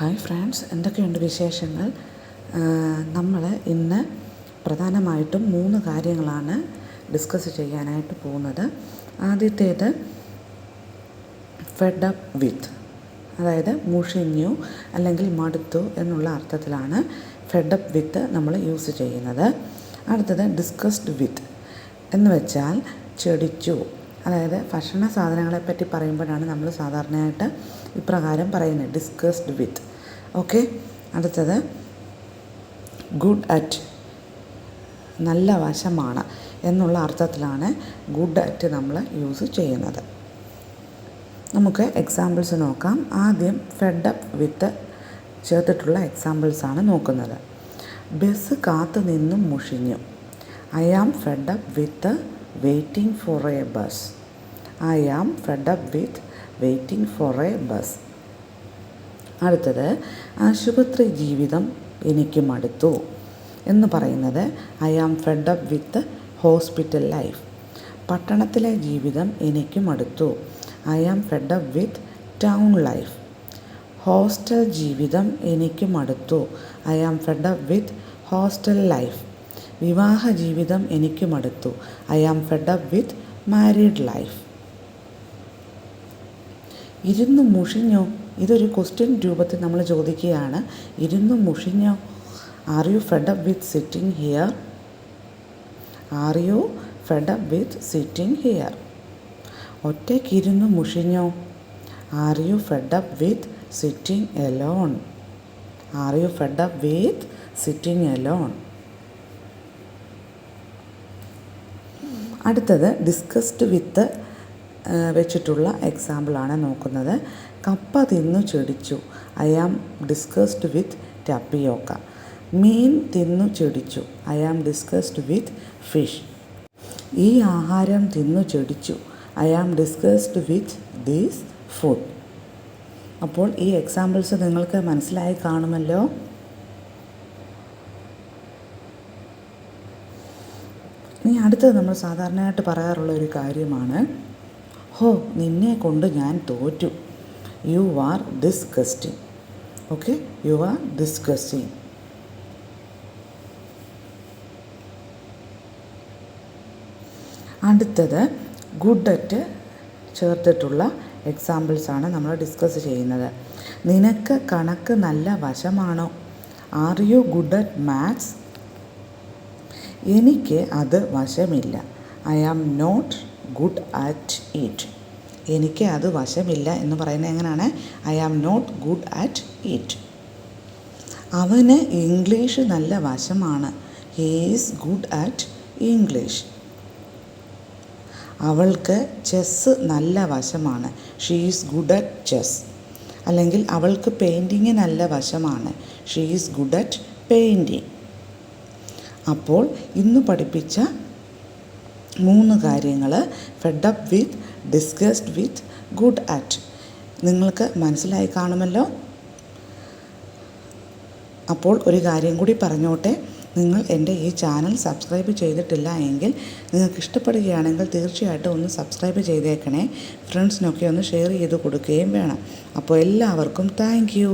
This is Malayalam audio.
ഹായ് ഫ്രണ്ട്സ്, എന്തൊക്കെയുണ്ട് വിശേഷങ്ങൾ? നമ്മൾ ഇന്ന് പ്രധാനമായിട്ടും 3 കാര്യങ്ങളാണ് ഡിസ്കസ് ചെയ്യാനായിട്ട് പോകുന്നത്. ആദ്യത്തേത് ഫെഡ് അപ്പ് വിത്ത്, അതായത് മുഷിഞ്ഞു അല്ലെങ്കിൽ മടുത്തു എന്നുള്ള അർത്ഥത്തിലാണ് ഫെഡ് അപ്പ് വിത്ത് നമ്മൾ യൂസ് ചെയ്യുന്നത്. അടുത്തത് ഡിസ്കസ്ഡ് വിത്ത് എന്ന് വെച്ചാൽ ചെടിച്ചു, അതായത് ഭക്ഷണ സാധനങ്ങളെപ്പറ്റി പറയുമ്പോഴാണ് നമ്മൾ സാധാരണയായിട്ട് ഇപ്രകാരം പറയുന്നത്, ഡിസ്കസ്ഡ് വിത്ത്. ഓക്കെ. അടുത്തത് ഗുഡ് അറ്റ്, നല്ല വശമാണ് എന്നുള്ള അർത്ഥത്തിലാണ് ഗുഡ് അറ്റ് നമ്മൾ യൂസ് ചെയ്യുന്നത്. നമുക്ക് എക്സാമ്പിൾസ് നോക്കാം. ആദ്യം ഫെഡ് അപ്പ് വിത്ത് ചേർത്തിട്ടുള്ള എക്സാമ്പിൾസാണ് നോക്കുന്നത്. ബസ് കാത്തു നിന്നും മുഷിഞ്ഞു. I am fed up with waiting for a bus. I am fed up with waiting for a bus. അടുത്തത് ആശുപത്രി ജീവിതം എനിക്ക് മടുത്തു എന്ന് പറയുന്നത് I am fed up with hospital life. പട്ടണത്തിലെ ജീവിതം എനിക്ക് മടുത്തു. I am fed up with town life. Hostel ജീവിതം എനിക്ക് മടുത്തു. I am fed up with hostel life. വിവാഹ ജീവിതം എനിക്ക് മടുത്തു. I am fed up with married life. ഇരുന്ന് മുഷിഞ്ഞോ, ഇതൊരു ക്വസ്റ്റ്യൻ രൂപത്തിൽ നമ്മൾ ചോദിക്കുകയാണ്. ഇരുന്ന് മുഷിഞ്ഞോ? Are you fed up with sitting here? Are you fed up with sitting here? ഒറ്റയ്ക്കിരുന്ന് മുഷിഞ്ഞോ? Are you fed up with sitting alone? Are you fed up with sitting alone? അടുത്തത് ഡിസ്കസ്ഡ് വിത്ത് വെച്ചിട്ടുള്ള എക്സാമ്പിളാണ് നോക്കുന്നത്. കപ്പ തിന്നു ചെടിച്ചു. I am disgusted with tapioca. മീൻ തിന്നു ചെടിച്ചു. I am disgusted with fish. ഈ ആഹാരം തിന്നു ചെടിച്ചു. I am disgusted with this food. അപ്പോൾ ഈ എക്സാമ്പിൾസ് നിങ്ങൾക്ക് മനസ്സിലായി കാണുമല്ലോ. ഇനി അടുത്തത് നമ്മൾ സാധാരണയായിട്ട് പറയാറുള്ള ഒരു കാര്യമാണ്, ഹോ നിന്നെ കൊണ്ട് ഞാൻ തോറ്റു. You are disgusting. Okay, you are disgusting. അടുത്തത് ഗുഡ് അറ്റ് ചേർത്തിട്ടുള്ള എക്സാമ്പിൾസാണ് നമ്മൾ ഡിസ്കസ് ചെയ്യുന്നത്. നിനക്ക് കണക്ക് നല്ല വശമാണോ? Are you good at maths? എനിക്ക് അത് വശമില്ല. I am not good at it. എനിക്ക് അത് വശമില്ല എന്ന് പറയുന്നത് എങ്ങനെയാണ്? I am not good at it. അവന് ഇംഗ്ലീഷ് നല്ല വശമാണ്. He is good at English. അവൾക്ക് ചെസ്സ് നല്ല വശമാണ്. She is good at chess. അല്ലെങ്കിൽ അവൾക്ക് പെയിൻറ്റിങ് നല്ല വശമാണ്. She is good at painting. അപ്പോൾ ഇന്ന് പഠിപ്പിച്ച 3 കാര്യങ്ങൾ fed up with, discussed with, good at നിങ്ങൾക്ക് മനസ്സിലായി കാണുമല്ലോ. അപ്പോൾ ഒരു കാര്യം കൂടി പറഞ്ഞോട്ടെ, നിങ്ങൾ എൻ്റെ ഈ ചാനൽ സബ്സ്ക്രൈബ് ചെയ്തിട്ടില്ല എങ്കിൽ നിങ്ങൾക്ക് ഇഷ്ടപ്പെടുകയാണെങ്കിൽ തീർച്ചയായിട്ടും ഒന്ന് സബ്സ്ക്രൈബ് ചെയ്തേക്കണേ. ഫ്രണ്ട്സിനൊക്കെ ഒന്ന് ഷെയർ ചെയ്ത് കൊടുക്കുകയും വേണം. അപ്പോൾ എല്ലാവർക്കും താങ്ക് യു.